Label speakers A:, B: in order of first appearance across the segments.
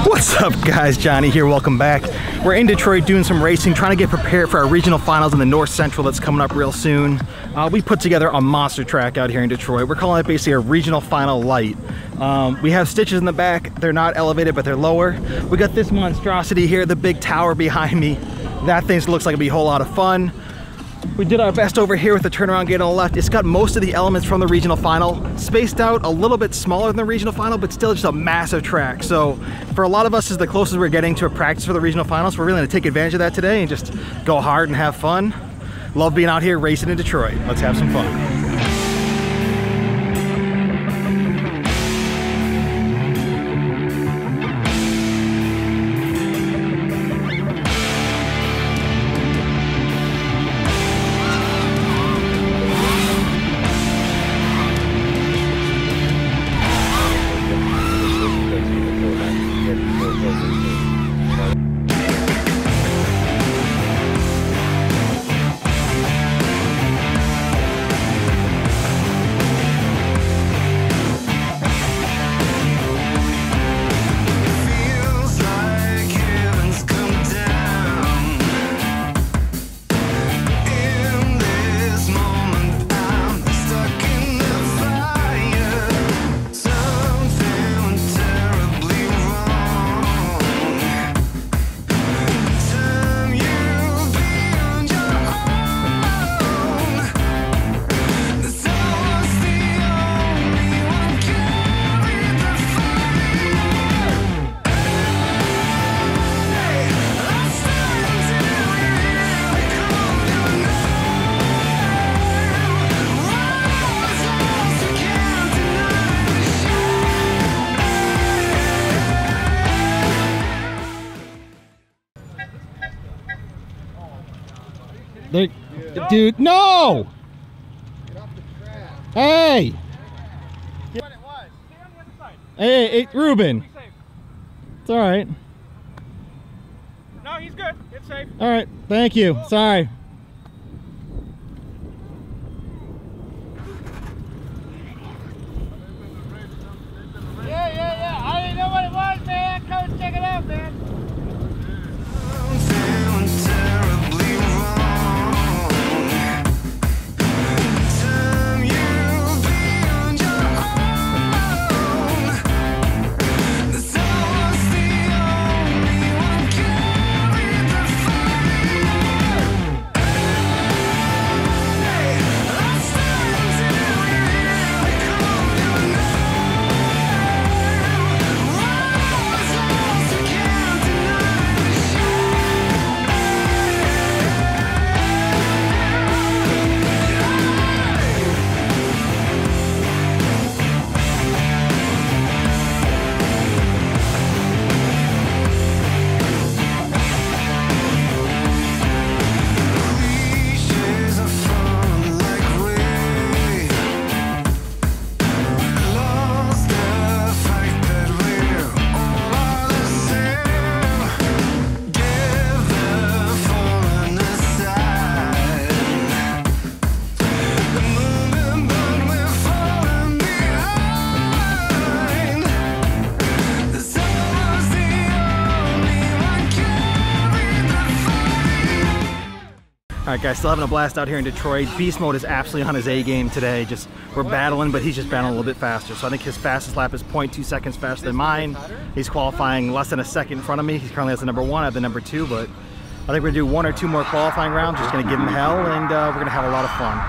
A: What's up, guys? Johnny here. Welcome back. We're in Detroit doing some racing, trying to get prepared for our regional finals in the North Central that's coming up real soon. We put together a monster track out here in Detroit. We're calling it basically a regional final light. We have stitches in the back. They're not elevated, but they're lower. We got this monstrosity here, the big tower behind me. That thing looks like it'll be a whole lot of fun. We did our best over here with the turnaround gate on the left. It's got most of the elements from the regional final, spaced out a little bit smaller than the regional final, but still just a massive track. So for a lot of us, this is the closest we're getting to a practice for the regional finals. We're really gonna take advantage of that today and just go hard and have fun. Love being out here racing in Detroit. Let's have some fun. Dude, no! Get off the track. Hey! What it was. Stay on the other side. Hey, Ruben. It's alright.
B: No, he's good. It's safe.
A: Alright, thank you. Sorry.
B: Yeah. I didn't know what it was, man. Come check it out, man.
A: Alright guys, still having a blast out here in Detroit. Beast Mode is absolutely on his A game today. We're battling, but he's just battling a little bit faster. So I think his fastest lap is 0.2 seconds faster than mine. He's qualifying less than a second in front of me. He currently has the number 1, I have the number 2, but I think we're gonna do 1 or 2 more qualifying rounds. Just gonna give him hell, and we're gonna have a lot of fun.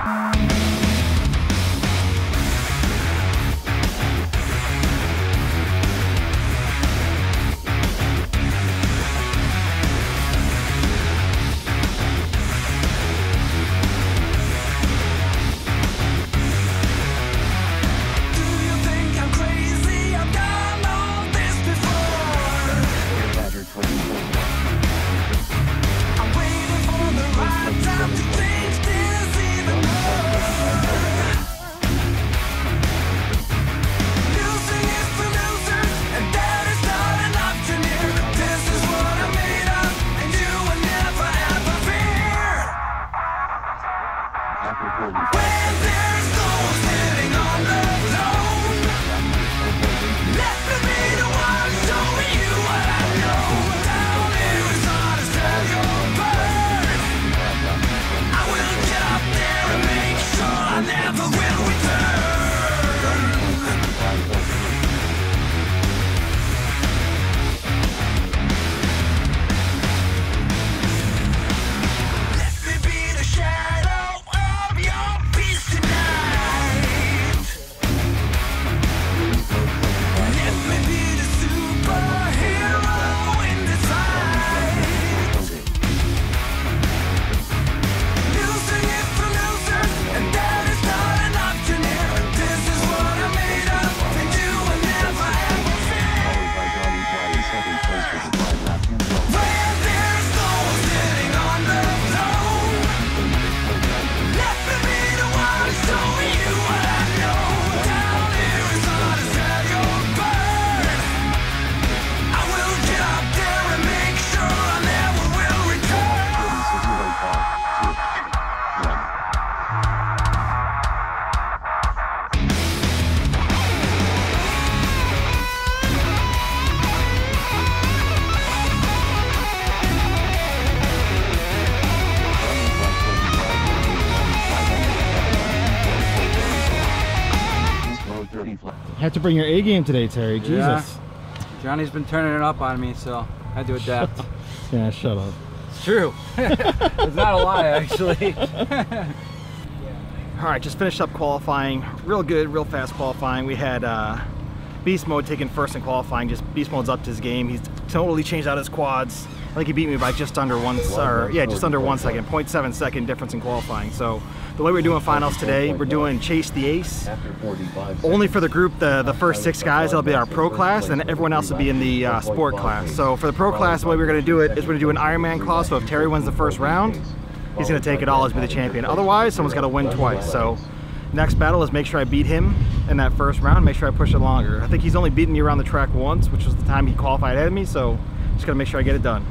C: I'm waiting for the right time to taste this even more.
A: have to bring your A game today, Terry. Jesus.
C: Yeah. Johnny's been turning it up on me, so I had to adapt.
A: Yeah, shut up.
C: It's true. It's not a lie, actually.
A: All right, just finished up qualifying. Real good, real fast qualifying. We had Beast Mode taking first in qualifying. Just Beast Mode's upped his game. He's totally changed out his quads. I think he beat me by just under 1 second, 0.7 second difference in qualifying. So the way we're doing finals today, we're doing Chase the Ace. Only for the group, the first 6 guys, that'll be our pro class, and everyone else will be in the sport class. So for the pro class, the way we're gonna do it is we're gonna do an Ironman class. So if Terry wins the first round, he's gonna take it all as be the champion. Otherwise, someone's gotta win twice. So next battle is make sure I beat him in that first round, make sure I push it longer. I think he's only beaten me around the track once, which was the time he qualified ahead of me, so just gotta make sure I get it done.